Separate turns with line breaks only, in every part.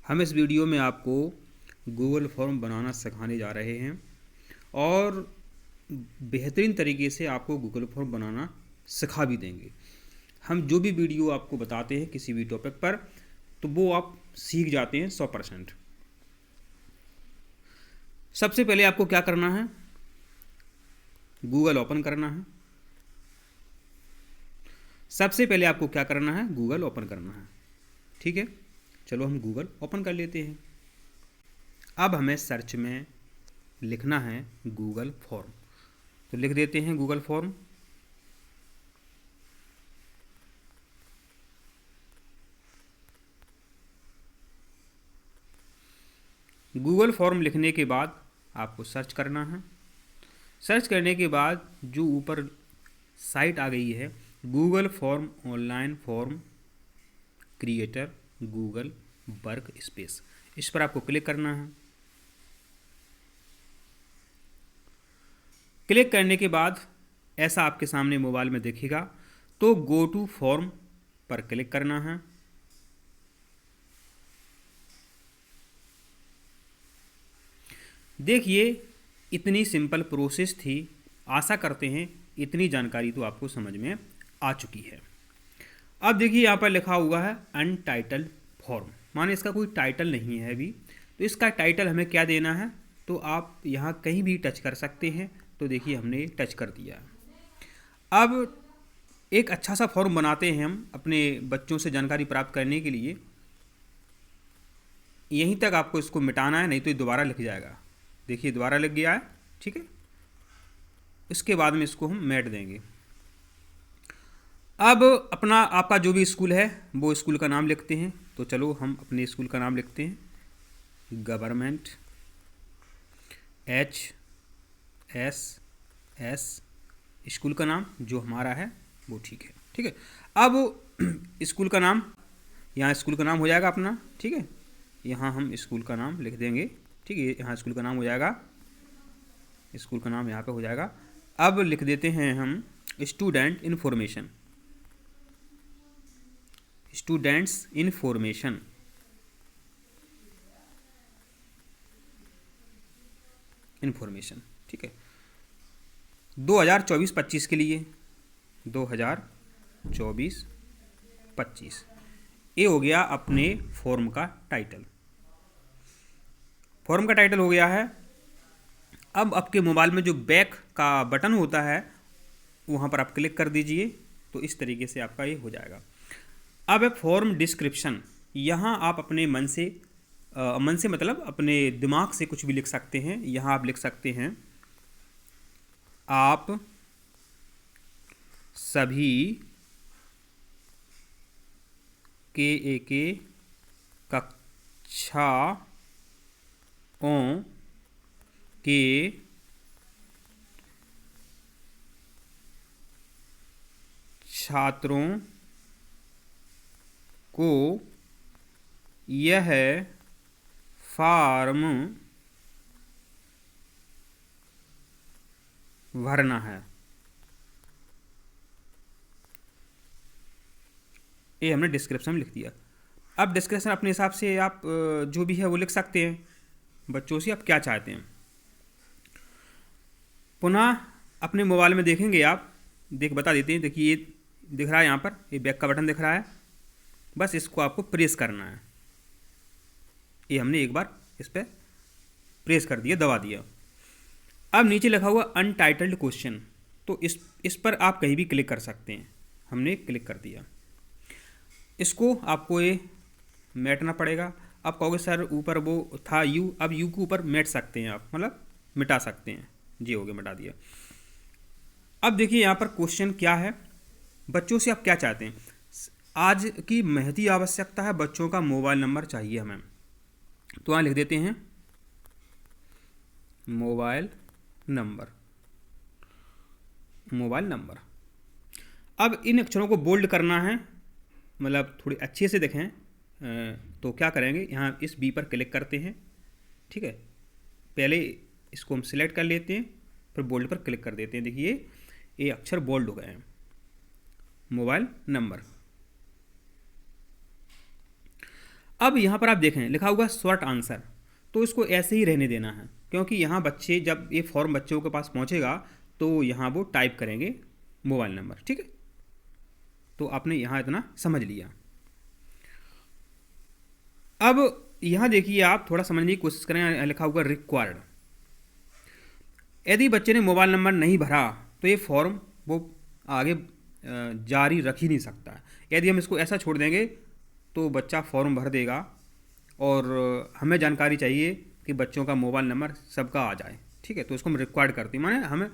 हम इस वीडियो में आपको गूगल फॉर्म बनाना सिखाने जा रहे हैं और बेहतरीन तरीके से आपको गूगल फॉर्म बनाना सिखा भी देंगे। हम जो भी वीडियो आपको बताते हैं किसी भी टॉपिक पर, तो वो आप सीख जाते हैं 100%। सबसे पहले आपको क्या करना है, गूगल ओपन करना है। सबसे पहले आपको क्या करना है, गूगल ओपन करना है। ठीक है, चलो हम गूगल ओपन कर लेते हैं। अब हमें सर्च में लिखना है गूगल फॉर्म, तो लिख देते हैं गूगल फॉर्म। गूगल फॉर्म लिखने के बाद आपको सर्च करना है। सर्च करने के बाद जो ऊपर साइट आ गई है, Google form online form creator Google work space, इस पर आपको क्लिक करना है। क्लिक करने के बाद ऐसा आपके सामने मोबाइल में दिखेगा, तो गो टू फॉर्म पर क्लिक करना है। देखिए, इतनी सिंपल प्रोसेस थी। आशा करते हैं इतनी जानकारी तो आपको समझ में आ चुकी है। अब देखिए यहाँ पर लिखा हुआ है अनटाइटल्ड फॉर्म, माने इसका कोई टाइटल नहीं है अभी। तो इसका टाइटल हमें क्या देना है, तो आप यहाँ कहीं भी टच कर सकते हैं। तो देखिए हमने टच कर दिया। अब एक अच्छा सा फॉर्म बनाते हैं हम अपने बच्चों से जानकारी प्राप्त करने के लिए। यहीं तक आपको इसको मिटाना है, नहीं तो ये दोबारा लिख जाएगा। देखिए दोबारा लिख गया है। ठीक है, इसके बाद में इसको हम मिट देंगे। अब अपना आपका जो भी स्कूल है वो स्कूल का नाम लिखते हैं। तो चलो हम अपने स्कूल का नाम लिखते हैं गवर्नमेंट HSS, स्कूल का नाम जो हमारा है वो ठीक है। ठीक है, अब स्कूल का नाम, यहाँ स्कूल का नाम हो जाएगा अपना। ठीक है, यहाँ हम स्कूल का नाम लिख देंगे। ठीक है, यहाँ स्कूल का नाम हो जाएगा, स्कूल का नाम यहाँ पे हो जाएगा। अब लिख देते हैं हम student information, students information. Information ठीक है, 2024-25 के लिए 2024-25 ये हो गया अपने फॉर्म का टाइटल। फॉर्म का टाइटल हो गया है। अब आपके मोबाइल में जो बैक का बटन होता है वहाँ पर आप क्लिक कर दीजिए, तो इस तरीके से आपका ये हो जाएगा। अब है फॉर्म डिस्क्रिप्शन। यहाँ आप अपने मन से मतलब अपने दिमाग से कुछ भी लिख सकते हैं। यहाँ आप लिख सकते हैं आप सभी के कक्षाओं के छात्रों को यह फॉर्म भरना है। ये हमने डिस्क्रिप्शन में लिख दिया। अब डिस्क्रिप्शन अपने हिसाब से आप जो भी है वो लिख सकते हैं, बच्चों से आप क्या चाहते हैं। पुनः अपने मोबाइल में देखेंगे आप, बता देते हैं। देखिए ये दिख रहा है, यहाँ पर ये बैक का बटन दिख रहा है, बस इसको आपको प्रेस करना है। ये हमने एक बार इस पर प्रेस कर दिया, दबा दिया। अब नीचे लिखा हुआ अनटाइटल्ड क्वेश्चन, तो इस पर आप कहीं भी क्लिक कर सकते हैं। हमने क्लिक कर दिया। इसको आपको ये मेटना पड़ेगा। आप कहोगे सर ऊपर वो था यू, अब यू के ऊपर मेट सकते हैं आप, मतलब मिटा सकते हैं। जी हो गया, मिटा दिया। अब देखिए यहाँ पर क्वेश्चन क्या है, बच्चों से आप क्या चाहते हैं। आज की महती आवश्यकता है, बच्चों का मोबाइल नंबर चाहिए हमें। तो यहाँ लिख देते हैं मोबाइल नंबर। अब इन अक्षरों को बोल्ड करना है, मतलब थोड़ी अच्छे से देखें। तो क्या करेंगे, यहाँ इस बी पर क्लिक करते हैं। ठीक है, पहले इसको हम सिलेक्ट कर लेते हैं, फिर बोल्ड पर क्लिक कर देते हैं। देखिए ये अक्षर बोल्ड हो गए हैं, मोबाइल नंबर। अब यहाँ पर आप देखें लिखा हुआ शॉर्ट आंसर, तो इसको ऐसे ही रहने देना है, क्योंकि यहाँ बच्चे जब ये फॉर्म बच्चों के पास पहुँचेगा तो यहाँ वो टाइप करेंगे मोबाइल नंबर। ठीक है, तो आपने यहाँ इतना समझ लिया। अब यहाँ देखिए, आप थोड़ा समझने की कोशिश करें, लिखा हुआ रिक्वायर्ड। यदि बच्चे ने मोबाइल नंबर नहीं भरा तो ये फॉर्म वो आगे जारी रख ही नहीं सकता। यदि हम इसको ऐसा छोड़ देंगे तो बच्चा फॉर्म भर देगा, और हमें जानकारी चाहिए कि बच्चों का मोबाइल नंबर सबका आ जाए। ठीक है, तो इसको हम रिक्वायर्ड करते हैं, माने हमें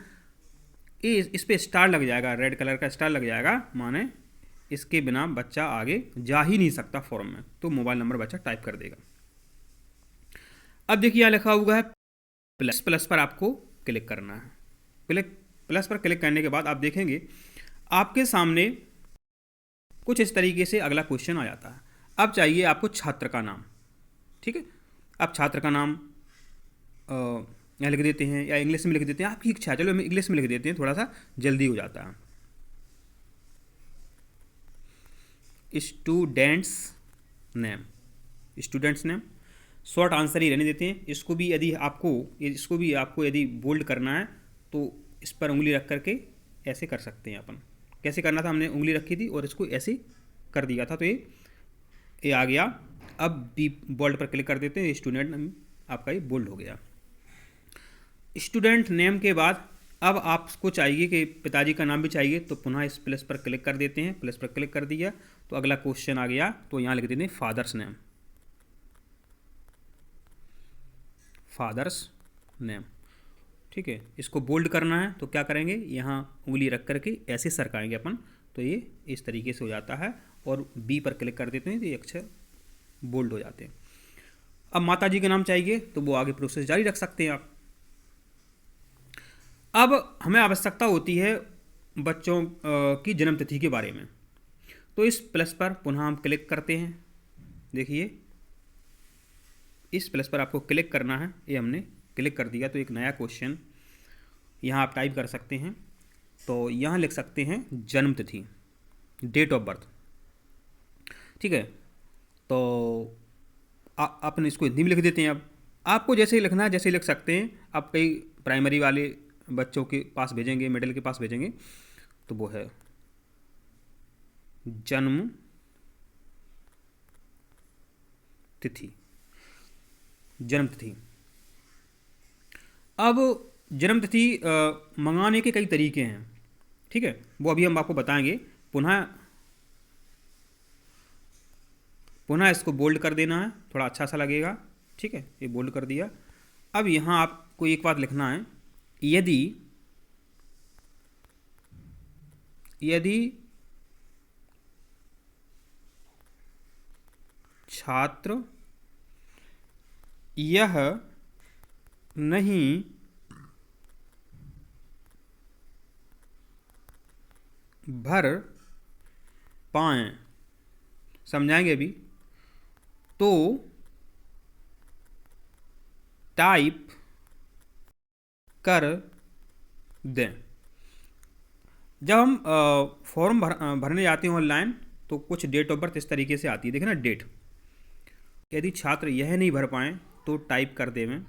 इस पे स्टार लग जाएगा, रेड कलर का स्टार लग जाएगा, माने इसके बिना बच्चा आगे जा ही नहीं सकता फॉर्म में, तो मोबाइल नंबर बच्चा टाइप कर देगा। अब देखिए यहाँ लिखा हुआ है प्लस, प्लस पर आपको क्लिक करना है। प्लस पर क्लिक करने के बाद आप देखेंगे आपके सामने कुछ इस तरीके से अगला क्वेश्चन आ जाता है। अब चाहिए आपको छात्र का नाम। ठीक है, आप छात्र का नाम यहाँ लिख देते हैं या इंग्लिश में लिख देते हैं, आपकी इच्छा। चलो हम इंग्लिश में लिख देते हैं, थोड़ा सा जल्दी हो जाता है। Students name, students name, short answer ही रहने देते हैं। इसको भी आपको यदि बोल्ड करना है तो इस पर उंगली रख करके ऐसे कर सकते हैं अपन। कैसे करना था, हमने उंगली रखी थी और इसको ऐसे कर दिया था, तो ये आ गया। अब बी बोल्ड पर क्लिक कर देते हैं, स्टूडेंट नेम आपका ये बोल्ड हो गया। स्टूडेंट नेम के बाद अब आपको चाहिए कि पिताजी का नाम भी चाहिए, तो पुनः इस प्लस पर क्लिक कर देते हैं। प्लस पर क्लिक कर दिया तो अगला क्वेश्चन आ गया, तो यहाँ लिख देते हैं फादर्स नेम, फादर्स नेम। ठीक है, इसको बोल्ड करना है तो क्या करेंगे, यहाँ उंगली रख करके ऐसे सरकाएंगे अपन, तो ये इस तरीके से हो जाता है, और बी पर क्लिक कर देते हैं तो ये अक्षर बोल्ड हो जाते हैं। अब माता जी का नाम चाहिए तो वो आगे प्रोसेस जारी रख सकते हैं आप। अब हमें आवश्यकता होती है बच्चों की जन्मतिथि के बारे में, तो इस प्लस पर पुनः हम क्लिक करते हैं। देखिए इस प्लस पर आपको क्लिक करना है, ये हमने क्लिक कर दिया, तो एक नया क्वेश्चन यहाँ आप टाइप कर सकते हैं। तो यहाँ लिख सकते हैं जन्मतिथि, डेट ऑफ बर्थ। ठीक है, तो अपन इसको हिंदी में लिख देते हैं। अब आपको जैसे ही लिखना है जैसे ही लिख सकते हैं। आप कई प्राइमरी वाले बच्चों के पास भेजेंगे, मिडिल के पास भेजेंगे, तो वो है जन्म तिथि, जन्मतिथि। अब जन्मतिथि मंगाने के कई तरीके हैं। ठीक है, वो अभी हम आपको बताएंगे। पुनः इसको बोल्ड कर देना है, थोड़ा अच्छा सा लगेगा। ठीक है, ये बोल्ड कर दिया। अब यहाँ आपको एक बात लिखना है, यदि छात्र यह नहीं भर पाएँ, समझाएंगे अभी, तो टाइप कर दें। जब हम फॉर्म भरने जाते हैं ऑनलाइन, तो कुछ डेट ऑफ बर्थ इस तरीके से आती है, देखें ना, डेट। यदि छात्र यह नहीं भर पाएँ तो टाइप कर दें।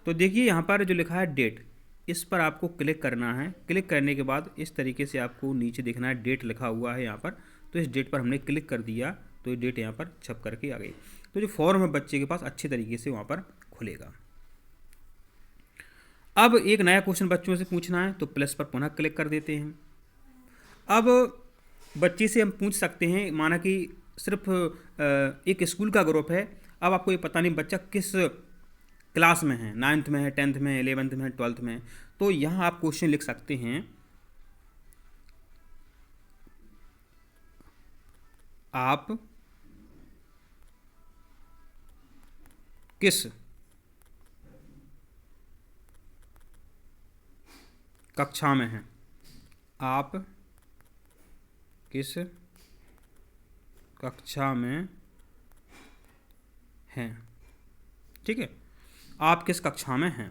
तो देखिए यहाँ पर जो लिखा है डेट, इस पर आपको क्लिक करना है। क्लिक करने के बाद इस तरीके से आपको नीचे देखना है, डेट लिखा हुआ है यहाँ पर, तो इस डेट पर हमने क्लिक कर दिया, तो ये डेट यहाँ पर छप करके आ गई। तो जो फॉर्म है बच्चे के पास अच्छे तरीके से वहाँ पर खुलेगा। अब एक नया क्वेश्चन बच्चों से पूछना है, तो प्लस पर पुनः क्लिक कर देते हैं। अब बच्चे से हम पूछ सकते हैं, माना कि सिर्फ एक स्कूल का ग्रुप है। अब आपको ये पता नहीं बच्चा किस क्लास में है, 9th में है, 10th में है, 11th में है, 12th में है, तो यहाँ आप क्वेश्चन लिख सकते हैं, आप किस कक्षा में हैं, आप किस कक्षा में हैं। ठीक है, आप किस कक्षा में हैं।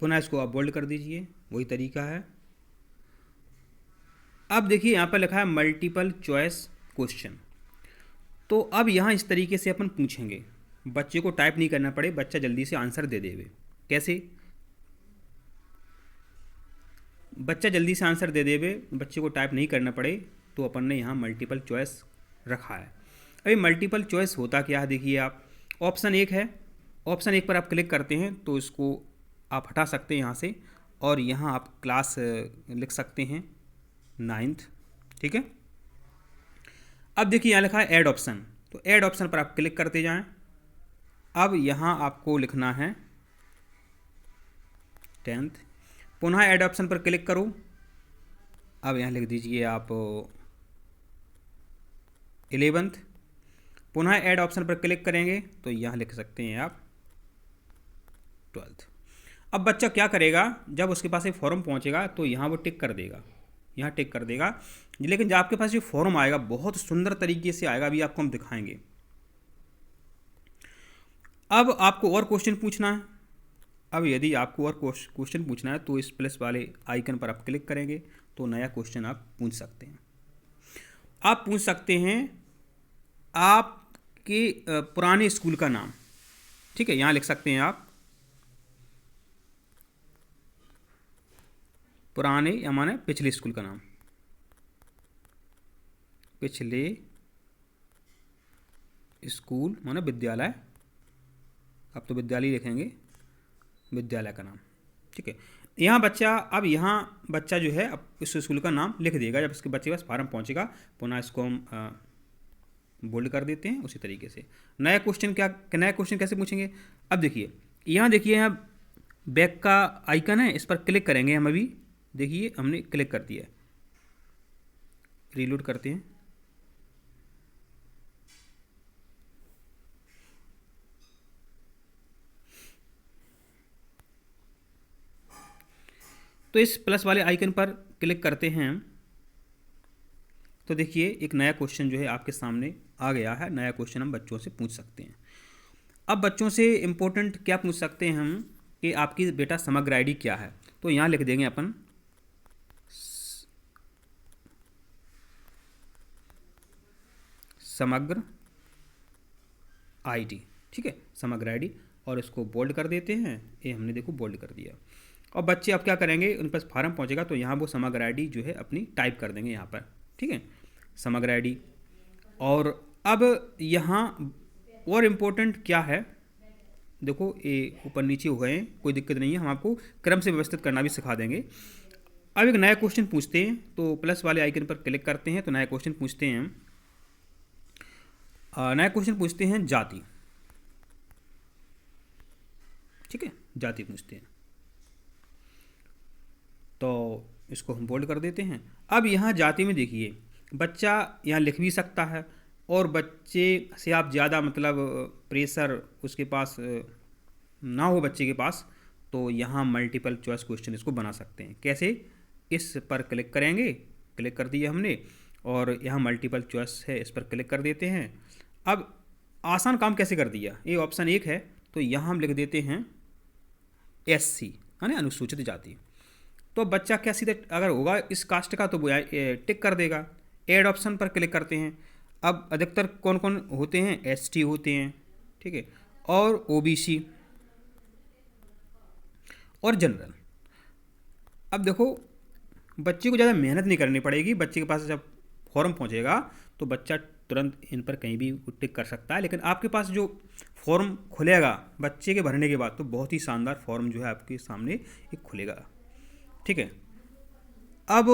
पुनः इसको आप बोल्ड कर दीजिए, वही तरीका है। अब देखिए यहाँ पर लिखा है मल्टीपल चॉइस क्वेश्चन। तो अब यहाँ इस तरीके से अपन पूछेंगे, बच्चे को टाइप नहीं करना पड़े, बच्चा जल्दी से आंसर दे देवे। कैसे? बच्चा जल्दी से आंसर दे देवे, बच्चे को टाइप नहीं करना पड़े, तो अपन ने यहाँ मल्टीपल चॉइस रखा है। अभी मल्टीपल चॉइस होता क्या है, देखिए आप, ऑप्शन 1 है, ऑप्शन 1 पर आप क्लिक करते हैं तो इसको आप हटा सकते हैं यहाँ से, और यहाँ आप क्लास लिख सकते हैं 9th, ठीक है। अब देखिए यहाँ लिखा है ऐड ऑप्शन, तो ऐड ऑप्शन पर आप क्लिक करते जाएं। अब यहाँ आपको लिखना है 10th, पुनः ऐड ऑप्शन पर क्लिक करो। अब यहाँ लिख दीजिए आप 11th, पुनः ऐड ऑप्शन पर क्लिक करेंगे तो यहाँ लिख सकते हैं आप 12th। अब बच्चा क्या करेगा, जब उसके पास एक फॉर्म पहुँचेगा तो यहाँ वो टिक कर देगा, यहाँ टिक कर देगा। लेकिन जब आपके पास ये फॉर्म आएगा बहुत सुंदर तरीके से आएगा, अभी आपको हम दिखाएंगे। अब आपको और क्वेश्चन पूछना है। अब यदि आपको और क्वेश्चन पूछना है तो इस प्लस वाले आइकन पर आप क्लिक करेंगे तो नया क्वेश्चन आप पूछ सकते हैं। आप पूछ सकते हैं आपके पुराने स्कूल का नाम, ठीक है, यहाँ लिख सकते हैं आप पुराने, या माने पिछले स्कूल का नाम, पिछले स्कूल माने विद्यालय, अब तो विद्यालय लिखेंगे, विद्यालय का नाम, ठीक है। यहाँ बच्चा, अब यहाँ बच्चा जो है अब इस स्कूल का नाम लिख देगा जब इसके बच्चे के पास फॉर्म पहुँचेगा। पुनः इसको हम बोल्ड कर देते हैं। उसी तरीके से नया क्वेश्चन कैसे पूछेंगे, अब देखिए यहाँ बैक का आइकन है, इस पर क्लिक करेंगे हम। अभी देखिए हमने क्लिक कर दिया, रीलोड करते हैं। तो इस प्लस वाले आइकन पर क्लिक करते हैं तो देखिए एक नया क्वेश्चन जो है आपके सामने आ गया है। नया क्वेश्चन हम बच्चों से पूछ सकते हैं। अब बच्चों से इम्पोर्टेंट क्या पूछ सकते हैं हम कि आपकी बेटा समग्र आईडी क्या है, तो यहाँ लिख देंगे अपन समग्र आईडी, ठीक है, समग्र आईडी, और इसको बोल्ड कर देते हैं। ये हमने देखो बोल्ड कर दिया। और बच्चे अब क्या करेंगे, उन पास फॉर्म पहुंचेगा तो यहाँ वो समग्र आईडी जो है अपनी टाइप कर देंगे यहाँ पर, ठीक है, समग्र आईडी। और अब यहाँ और इम्पोर्टेंट क्या है, देखो ये ऊपर नीचे हो गए, कोई दिक्कत नहीं है, हम आपको क्रम से व्यवस्थित करना भी सिखा देंगे। अब एक नया क्वेश्चन पूछते हैं, तो प्लस वाले आइकन पर क्लिक करते हैं तो नया क्वेश्चन पूछते हैं। नया क्वेश्चन पूछते हैं जाति, ठीक है, जाति पूछते हैं, तो इसको हम बोल्ड कर देते हैं। अब यहाँ जाति में देखिए बच्चा यहाँ लिख भी सकता है, और बच्चे से आप ज़्यादा मतलब प्रेशर उसके पास ना हो बच्चे के पास, तो यहाँ मल्टीपल चॉइस क्वेश्चन इसको बना सकते हैं। कैसे, इस पर क्लिक करेंगे, क्लिक कर दिया हमने, और यहाँ मल्टीपल चॉइस है, इस पर क्लिक कर देते हैं। अब आसान काम कैसे कर दिया, ये ऑप्शन 1 है, तो यहाँ हम लिख देते हैं SC यानी अनुसूचित जाति। तो बच्चा क्या सीधे अगर होगा इस कास्ट का तो वो टिक कर देगा। ऐड ऑप्शन पर क्लिक करते हैं। अब अधिकतर कौन कौन होते हैं, ST होते हैं, ठीक है, और OBC और जनरल। अब देखो बच्चे को ज़्यादा मेहनत नहीं करनी पड़ेगी, बच्चे के पास जब फॉर्म पहुंचेगा तो बच्चा तुरंत इन पर कहीं भी टिक कर सकता है। लेकिन आपके पास जो फॉर्म खुलेगा बच्चे के भरने के बाद तो बहुत ही शानदार फॉर्म जो है आपके सामने एक खुलेगा, ठीक है। अब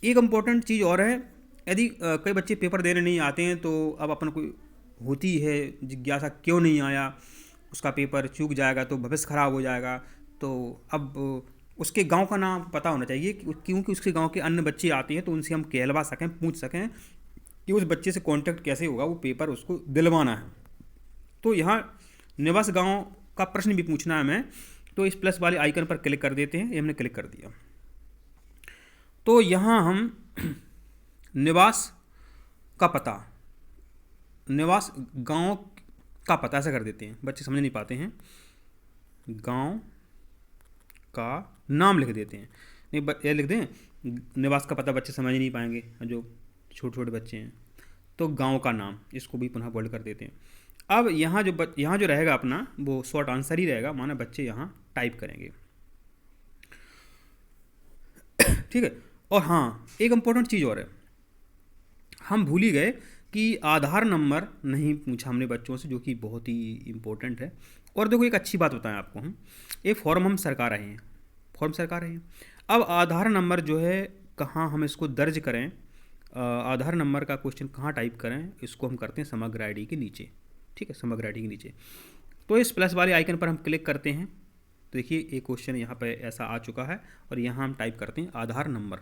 एक इम्पोर्टेंट चीज़ और है, यदि कई बच्चे पेपर देने नहीं आते हैं तो अब अपन को होती है जिज्ञासा क्यों नहीं आया, उसका पेपर चूक जाएगा तो भविष्य खराब हो जाएगा। तो अब उसके गांव का नाम पता होना चाहिए, क्योंकि उसके गांव के अन्य बच्चे आते हैं तो उनसे हम कहलवा सकें, पूछ सकें कि उस बच्चे से कांटेक्ट कैसे होगा, वो पेपर उसको दिलवाना है। तो यहाँ निवास गांव का प्रश्न भी पूछना है हमें, तो इस प्लस वाले आइकन पर क्लिक कर देते हैं। ये हमने क्लिक कर दिया तो यहाँ हम निवास का पता, निवास गांव का पता ऐसा कर देते हैं, बच्चे समझ नहीं पाते हैं, गांव का नाम लिख देते हैं। नहीं ये लिख दें निवास का पता बच्चे समझ नहीं पाएंगे, जो छोटे छोटे बच्चे हैं। तो गांव का नाम, इसको भी पुनः बोल्ड कर देते हैं। अब यहाँ जो रहेगा अपना, वो शॉर्ट आंसर ही रहेगा, माना बच्चे यहाँ टाइप करेंगे। ठीक है। और हाँ, एक इम्पोर्टेंट चीज़ और है, हम भूल ही गए कि आधार नंबर नहीं पूछा हमने बच्चों से, जो कि बहुत ही इम्पोर्टेंट है। और देखो एक अच्छी बात बताएं आपको, हम एक फॉर्म हम सरका रहे हैं, अब आधार नंबर जो है कहाँ हम इसको दर्ज करें, आधार नंबर का क्वेश्चन कहाँ टाइप करें, इसको हम करते हैं समग्र आईडी के नीचे। ठीक है, समग्र आईडी के नीचे। तो इस प्लस वाले आइकन पर हम क्लिक करते हैं, तो देखिए एक क्वेश्चन यहाँ पे ऐसा आ चुका है, और यहाँ हम टाइप करते हैं आधार नंबर,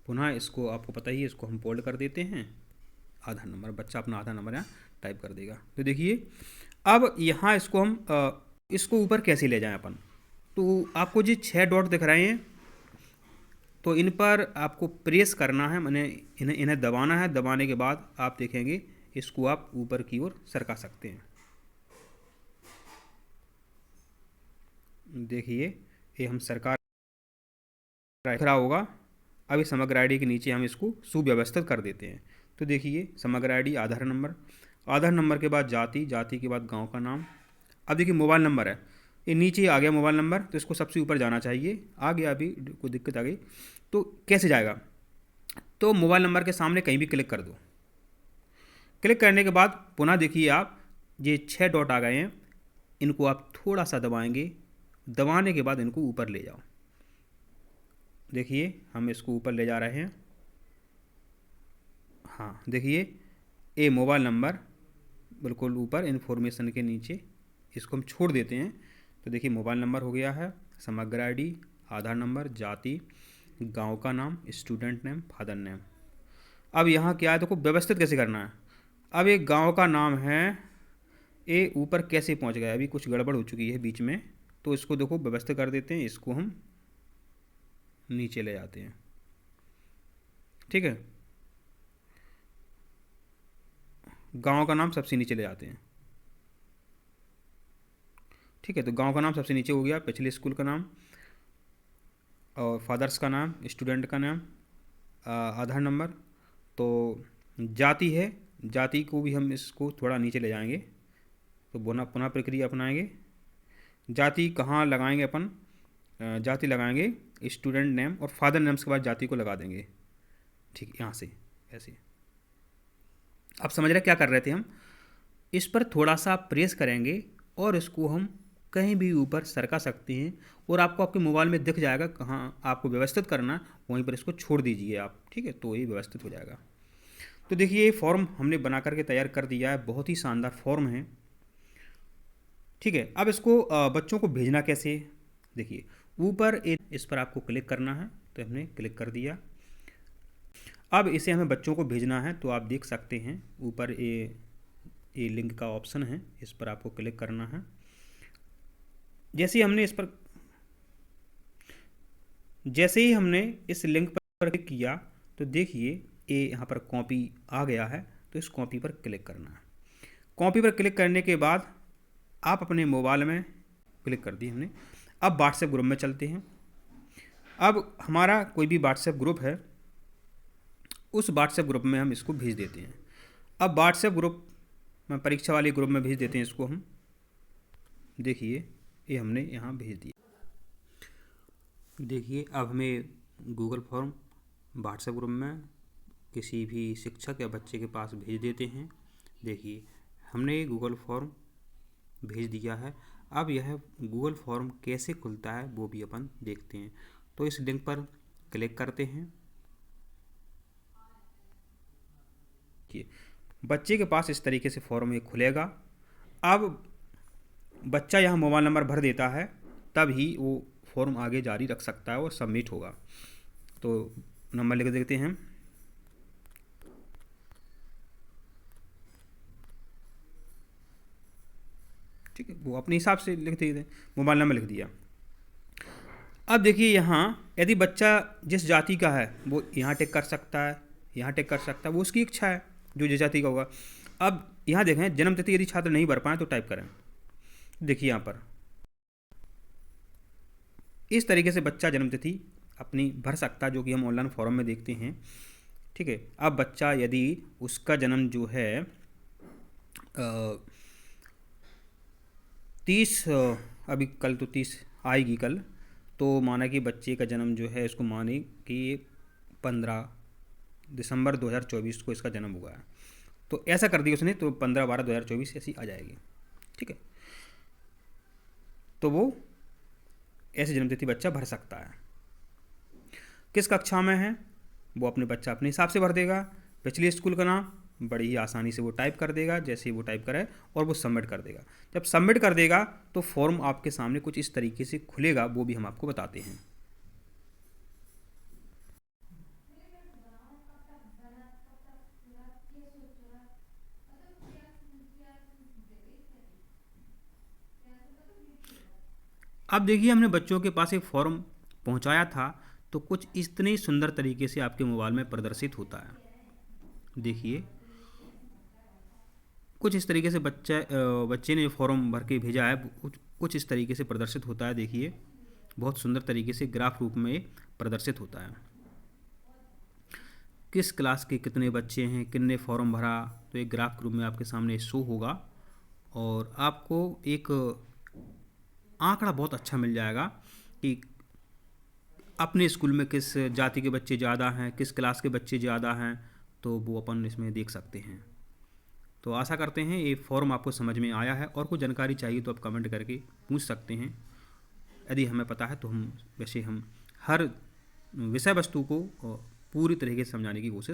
पुनः इसको आपको पता ही है, इसको हम बोल्ड कर देते हैं, आधार नंबर। बच्चा अपना आधार नंबर यहाँ टाइप कर देगा। तो देखिए अब यहाँ इसको हम इसको ऊपर कैसे ले जाएं अपन, तो आपको जो 6 डॉट दिख रहे हैं, तो इन पर आपको प्रेस करना है, मैंने इन्हें दबाना है। दबाने के बाद आप देखेंगे इसको आप ऊपर की ओर सरका सकते हैं। देखिए ये हम सरकार दिख रहा होगा। अब इस समग्र आईडी के नीचे हम इसको सुव्यवस्थित कर देते हैं। तो देखिए समग्र आईडी, आधार नंबर के बाद जाति के बाद गांव का नाम। अब देखिए मोबाइल नंबर है, ये नीचे आ गया मोबाइल नंबर, तो इसको सबसे ऊपर जाना चाहिए। आ गया, अभी कोई दिक्कत आ गई तो कैसे जाएगा, तो मोबाइल नंबर के सामने कहीं भी क्लिक कर दो। क्लिक करने के बाद पुनः देखिए आप ये 6 डॉट आ गए हैं, इनको आप थोड़ा सा दबाएंगे। दबाने के बाद इनको ऊपर ले जाओ। देखिए हम इसको ऊपर ले जा रहे हैं। हाँ देखिए ये मोबाइल नंबर बिल्कुल ऊपर इन्फॉर्मेशन के नीचे, इसको हम छोड़ देते हैं। तो देखिए मोबाइल नंबर हो गया है, समग्र आईडी, आधार नंबर, जाति, गांव का नाम, स्टूडेंट नेम, फादर नेम। अब यहाँ क्या है, देखो व्यवस्थित कैसे करना है। अब एक गांव का नाम है, ये ऊपर कैसे पहुँच गया, अभी कुछ गड़बड़ हो चुकी है बीच में, तो इसको देखो व्यवस्थित कर देते हैं, इसको हम नीचे ले जाते हैं। ठीक है, गांव का नाम सबसे नीचे ले जाते हैं। ठीक है, तो गांव का नाम सबसे नीचे हो गया, पिछले स्कूल का नाम और फादर्स का नाम, स्टूडेंट का नाम, आधार नंबर। तो जाति है, जाति को भी हम इसको थोड़ा नीचे ले जाएंगे, तो पुनः प्रक्रिया अपनाएंगे। जाति कहाँ लगाएंगे अपन, जाति लगाएंगे स्टूडेंट नेम, और फादर नेम्स के बाद जाति को लगा देंगे। ठीक, यहाँ से ऐसे। आप समझ रहे क्या कर रहे थे हम, इस पर थोड़ा सा प्रेस करेंगे और इसको हम कहीं भी ऊपर सरका सकते हैं, और आपको आपके मोबाइल में दिख जाएगा कहाँ आपको व्यवस्थित करना, वहीं पर इसको छोड़ दीजिए आप। ठीक है, तो ये व्यवस्थित हो जाएगा। तो देखिए ये फॉर्म हमने बना करके तैयार कर दिया है, बहुत ही शानदार फॉर्म है। ठीक है, अब इसको बच्चों को भेजना कैसे, देखिए ऊपर इस पर आपको क्लिक करना है, तो हमने क्लिक कर दिया। अब इसे हमें बच्चों को भेजना है, तो आप देख सकते हैं ऊपर ये लिंक का ऑप्शन है, इस पर आपको क्लिक करना है। जैसे ही हमने इस लिंक पर क्लिक किया, तो देखिए ये यहाँ पर कॉपी आ गया है, तो इस कॉपी पर क्लिक करना है। कॉपी पर क्लिक करने के बाद आप अपने मोबाइल में क्लिक कर दी हमने। अब व्हाट्सएप ग्रुप में चलते हैं। अब हमारा कोई भी व्हाट्सएप ग्रुप है, उस व्हाट्सएप ग्रुप में हम इसको भेज देते हैं। अब व्हाट्सएप ग्रुप में, परीक्षा वाले ग्रुप में भेज देते हैं इसको हम। देखिए ये हमने यहाँ भेज दिया। देखिए अब हमें गूगल फॉर्म व्हाट्सएप ग्रुप में किसी भी शिक्षक या बच्चे के पास भेज देते हैं। देखिए हमने गूगल फॉर्म भेज दिया है। अब यह गूगल फॉर्म कैसे खुलता है वो भी अपन देखते हैं। तो इस लिंक पर क्लिक करते हैं। बच्चे के पास इस तरीके से फॉर्म ये खुलेगा। अब बच्चा यहाँ मोबाइल नंबर भर देता है, तब ही वो फॉर्म आगे जारी रख सकता है और सबमिट होगा। तो नंबर लिख देते हैं, ठीक है, वो अपने हिसाब से लिख देते हैं, मोबाइल नंबर लिख दिया। अब देखिए यहाँ यदि बच्चा जिस जाति का है वो यहाँ टिक कर सकता है, यहाँ टिक कर सकता है, वो उसकी इच्छा है जो जिस जाति का होगा। अब यहाँ देखें जन्म तिथि यदि छात्र नहीं भर पाए तो टाइप करें। देखिए यहाँ पर इस तरीके से बच्चा जन्मतिथि अपनी भर सकता है, जो कि हम ऑनलाइन फॉर्म में देखते हैं। ठीक है, अब बच्चा यदि उसका जन्म जो है 30, अभी कल तो 30 आएगी कल, तो माना कि बच्चे का जन्म जो है इसको माने कि 15 दिसंबर 2024 को इसका जन्म हुआ है, तो ऐसा कर दिया उसने, तो 15/12/2024 ऐसी आ जाएगी। ठीक है, तो वो ऐसे जन्मतिथि बच्चा भर सकता है। किस कक्षा में है वो अपने बच्चा अपने हिसाब से भर देगा। पिछले स्कूल का नाम बड़ी ही आसानी से वो टाइप कर देगा, जैसे ही वो टाइप करे और वो सबमिट कर देगा। जब सबमिट कर देगा तो फॉर्म आपके सामने कुछ इस तरीके से खुलेगा, वो भी हम आपको बताते हैं। अब देखिए, हमने बच्चों के पास एक फॉर्म पहुंचाया था, तो कुछ इतने सुंदर तरीके से आपके मोबाइल में प्रदर्शित होता है। देखिए, कुछ इस तरीके से बच्चे ने फॉर्म भर के भेजा है, कुछ इस तरीके से प्रदर्शित होता है। देखिए, बहुत सुंदर तरीके से ग्राफ रूप में प्रदर्शित होता है। किस क्लास के कितने बच्चे हैं, कितने फॉर्म भरा, तो एक ग्राफ रूप में आपके सामने शो होगा और आपको एक आंकड़ा बहुत अच्छा मिल जाएगा कि अपने स्कूल में किस जाति के बच्चे ज़्यादा हैं, किस क्लास के बच्चे ज़्यादा हैं, तो वो अपन इसमें देख सकते हैं। तो आशा करते हैं ये फॉर्म आपको समझ में आया है, और कोई जानकारी चाहिए तो आप कमेंट करके पूछ सकते हैं। यदि हमें पता है तो हम हर विषय वस्तु को पूरी तरीके से समझाने की कोशिश